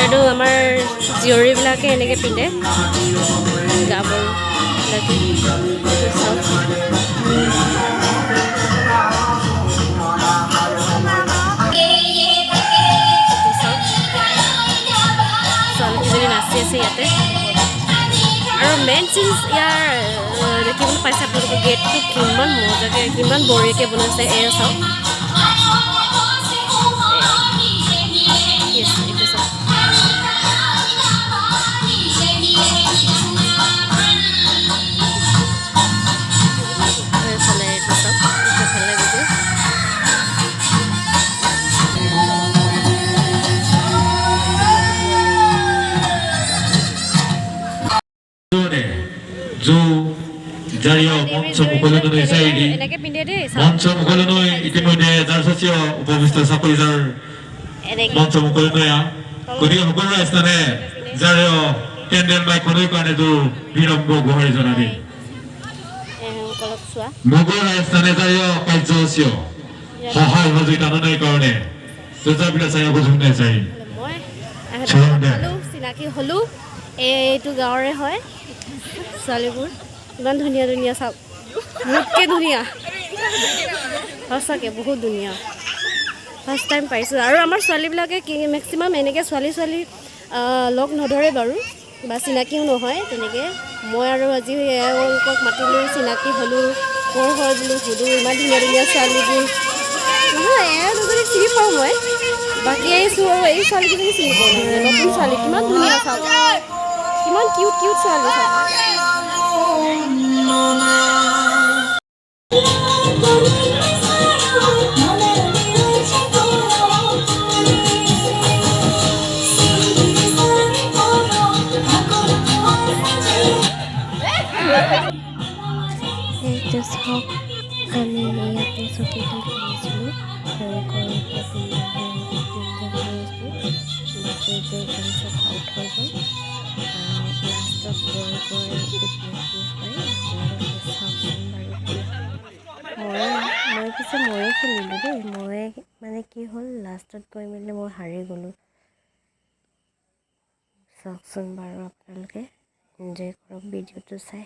আৰু আমাৰ জীয়ৰীবিলাকে এনেকৈ পিন্ধে গাভৰুবিলাকে ছোৱালীকেইজনী নাচি আছে ইয়াতে আৰু মেইন চিজ ইয়াৰ দেখিবলৈ পাইছে আপোনালোকে গেটটো কিমান মজাকৈ কিমান বঢ়িয়াকৈ বনাইছে এয়া চাওক এইটো চাওক Jario monso mukolonoi saidi monso mukolonoi itimode jarsasio upavista sapoizar monso mukolonoi ya kodi mukolonoi astane jario kendel mai konoi kane du birombo gohari jonani mukolonoi astane jario kaijosio hahai hojui tanonoi karone sojabila sayo gojunai sai হলো চিনাকি হলো এইটো গাঁৱৰে হয় ছোৱালীবোৰ ইমান ধুনীয়া ধুনীয়া চাওক মোতকৈ ধুনীয়া সঁচাকৈ বহুত ধুনীয়া ফাৰ্ষ্ট টাইম পাইছোঁ আৰু আমাৰ ছোৱালীবিলাকে মেক্সিমাম এনেকৈ ছোৱালী লগ নধৰে বাৰু বা চিনাকিও নহয় তেনেকৈ মই আৰু আজি এওঁলোকক মাতিলোঁ চিনাকি হ'লোঁ ক'ৰ হয় বোলো সুধোঁ ইমান ধুনীয়া ধুনীয়া ছোৱালীবোৰ নহয় এওঁ দুজনী চিনি পাওঁ মই বাকী এই ছোৱালীকেইজনী চিনি পাওঁ নতুন ছোৱালী কিমান ধুনীয়া চাওক কিমান কিউট কিউট ছোৱালী চাওক আমি ইয়াতে চকীখন কিনিছিলোঁ মই পিছে ময়ে খেলিলোঁ দেই মই মানে কি হ'ল লাষ্টত গৈ মেলি মই হাৰি গ'লোঁ চাওকচোন বাৰু আপোনালোকে এনজয় কৰক ভিডিঅ'টো চাই